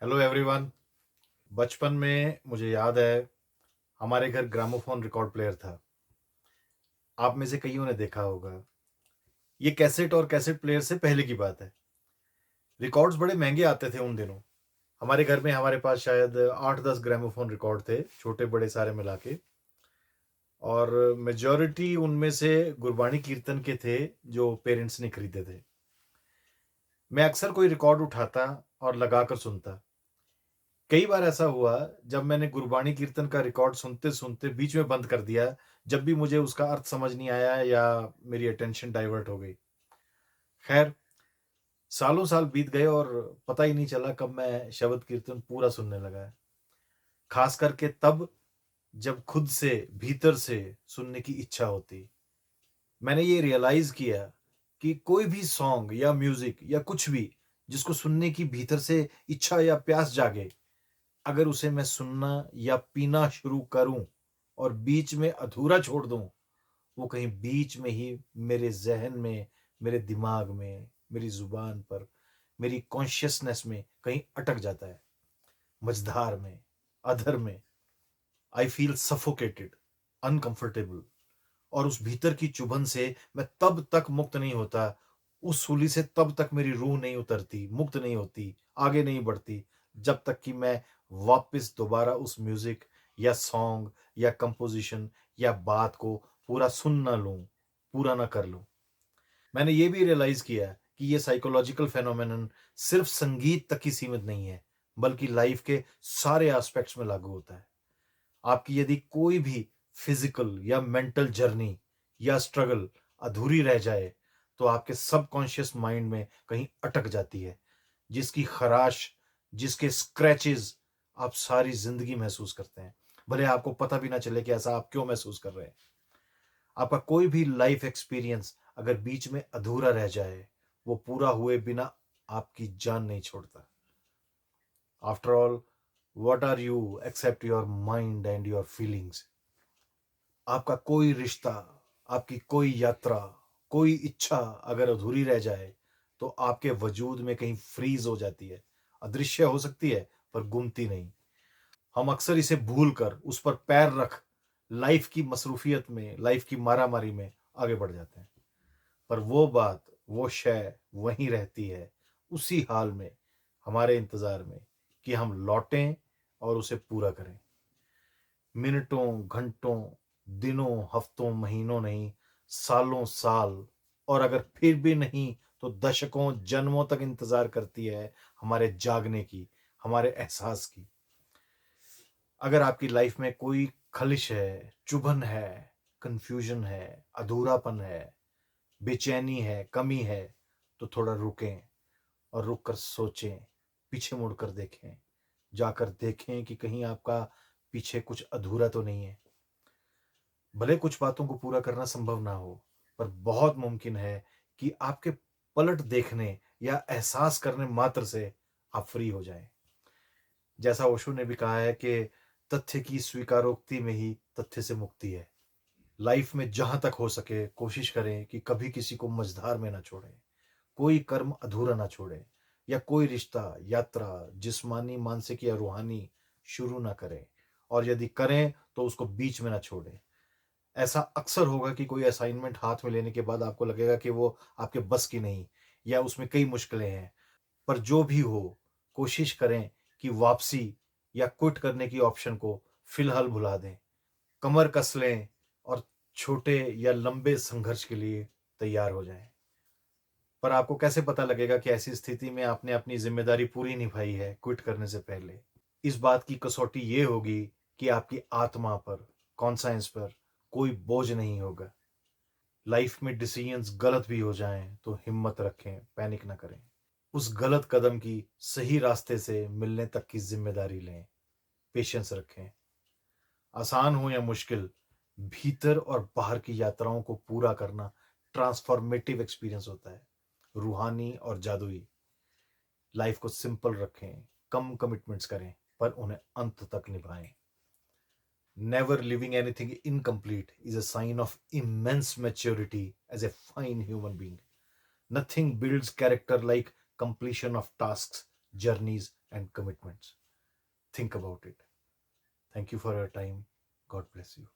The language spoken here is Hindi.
Hello everyone. बचपन में मुझे याद है हमारे घर ग्रामोफोन रिकॉर्ड प्लेयर था। आप में से कईयों ने देखा होगा। ये कैसेट और कैसेट प्लेयर से पहले की बात है। रिकॉर्ड्स बड़े महंगे आते थे उन दिनों। हमारे घर में हमारे पास शायद 8-10 ग्रामोफोन रिकॉर्ड थे, छोटे बड़े सारे मिला के। और मेजॉरिटी उनमें से गुरबानी कीर्तन के थे जो पेरेंट्स ने खरीदे थे। मैं अक्सर कोई रिकॉर्ड उठाता और लगाकर सुनता। कई बार ऐसा हुआ जब मैंने गुरबानी कीर्तन का रिकॉर्ड सुनते-सुनते बीच में बंद कर दिया, जब भी मुझे उसका अर्थ समझ नहीं आया या मेरी अटेंशन डाइवर्ट हो गई। खैर, सालों साल बीत गए और पता ही नहीं चला कब मैं शबद कीर्तन पूरा सुनने लगा। खास करके तब जब खुद से, भीतर से सुनने की इच्छा होती। मैंने ये रियलाइज़ किया कि कोई भी सॉन्ग या म्यूज़िक या कुछ भी जिसको सुनने की भीतर से इच्छा या प्यास जागे, अगर उसे मैं सुनना या पीना शुरू करूँ और बीच में अधूरा छोड़ दूँ, वो कहीं बीच में ही मेरे ज़हन में, मेरे दिमाग में, मेरी ज़ुबान पर, मेरी कॉन्शियसनेस में कहीं अटक जाता है। मझधार में, अधर में। I feel suffocated, uncomfortable. और उस भीतर की चुभन से मैं तब तक मुक्त नहीं होता, उस सूली से तब तक मेरी रूह नहीं उतरती, मुक्त नहीं होती, आगे नहीं बढ़ती, जब तक कि मैं वापस दोबारा उस म्यूज़िक या सॉन्ग या कंपोज़िशन या बात को पूरा सुन ना लूँ, पूरा ना कर लूँ। मैंने ये भी रियलाइज़ किया कि ये साइकोलॉजिकल फेनोमेनन सिर्फ़ संगीत तक ही सीमित नहीं है, बल्कि लाइफ़ के सारे एस्पेक्ट्स में लागू होता है। आपकी यदि कोई भी फिजिकल या मेंटल जर्नी या स्ट्रगल अधूरी रह जाए, तो आपके सबकॉन्शियस माइंड में कहीं अटक जाती है, जिसकी खराश, जिसके स्क्रैचेस आप सारी जिंदगी महसूस करते हैं। भले आपको पता भी ना चले कि ऐसा आप क्यों महसूस कर रहे हैं। आपका कोई भी लाइफ एक्सपीरियंस अगर बीच में अधूरा रह जाए, वो पूरा हुए बिना आपकी जान नहीं छोड़ता। After all, what are you except your mind and your feelings. आपका कोई रिश्ता, आपकी कोई यात्रा, कोई इच्छा अगर अधूरी रह जाए, तो आपके वजूद में कहीं फ्रीज़ हो जाती है। अदृश्य हो सकती है, पर गुमती नहीं। हम अक्सर इसे भूल कर उस पर पैर रख लाइफ़ की मसरूफ़ियत में, लाइफ़ की मारामारी में आगे बढ़ जाते हैं। पर वो बात, वो शय वहीं रहती है, उसी हाल में, हमारे इंतज़ार में कि हम लौटें और उसे पूरा करें। मिनटों, घंटों, दिनों, हफ्तों, महीनों नहीं, सालों साल, और अगर फिर भी नहीं तो दशकों, जन्मों तक इंतज़ार करती है हमारे जागने की, हमारे एहसास की। अगर आपकी लाइफ़ में कोई खलिश है, चुभन है, कन्फ्यूज़न है, अधूरापन है, बेचैनी है, कमी है, तो थोड़ा रुकें और रुक कर सोचें, पीछे मुड़कर देखें, जाकर देखें कि कहीं आपका पीछे कुछ अधूरा तो नहीं है। भले कुछ बातों को पूरा करना संभव ना हो, पर बहुत मुमकिन है कि आपके पलट देखने या एहसास करने मात्र से आप फ्री हो जाएँ। जैसा ओशो ने भी कहा है कि तथ्य की स्वीकारोक्ति में ही तथ्य से मुक्ति है। लाइफ में जहाँ तक हो सके कोशिश करें कि कभी किसी को मझधार में ना छोड़ें, कोई कर्म अधूरा ना छोड़ें या कोई रिश्ता, यात्रा, जिस्मानी, मानसिक या रूहानी शुरू ना करें, और यदि करें तो उसको बीच में ना छोड़ें। ऐसा अक्सर होगा कि कोई असाइनमेंट हाथ में लेने के बाद आपको लगेगा कि वो आपके बस की नहीं या उसमें कई मुश्किलें हैं। पर जो भी हो, कोशिश करें कि वापसी या क्विट करने की ऑप्शन को फिलहाल भुला दें। कमर कस लें और छोटे या लंबे संघर्ष के लिए तैयार हो जाएँ। पर आपको कैसे पता लगेगा कि ऐसी स्थिति में आपने अपनी ज़िम्मेदारी पूरी निभाई है क्विट करने से पहले? इस बात की कसौटी ये होगी कि आपकी आत्मा पर, कॉन्साइंस पर कोई बोझ नहीं होगा। लाइफ में डिसीजंस गलत भी हो जाएं तो हिम्मत रखें, पैनिक ना करें। उस गलत कदम की सही रास्ते से मिलने तक की जिम्मेदारी लें, पेशेंस रखें। आसान हो या मुश्किल, भीतर और बाहर की यात्राओं को पूरा करना ट्रांसफॉर्मेटिव एक्सपीरियंस होता है, रूहानी और जादुई। लाइफ को सिंपल रखें, कम कमिटमेंट्स करें, पर उन्हें अंत तक निभाएं। Never leaving anything incomplete is a sign of immense maturity as a fine human being. Nothing builds character like completion of tasks. journeys, and commitments. Think about it. Thank you for your time. God bless you.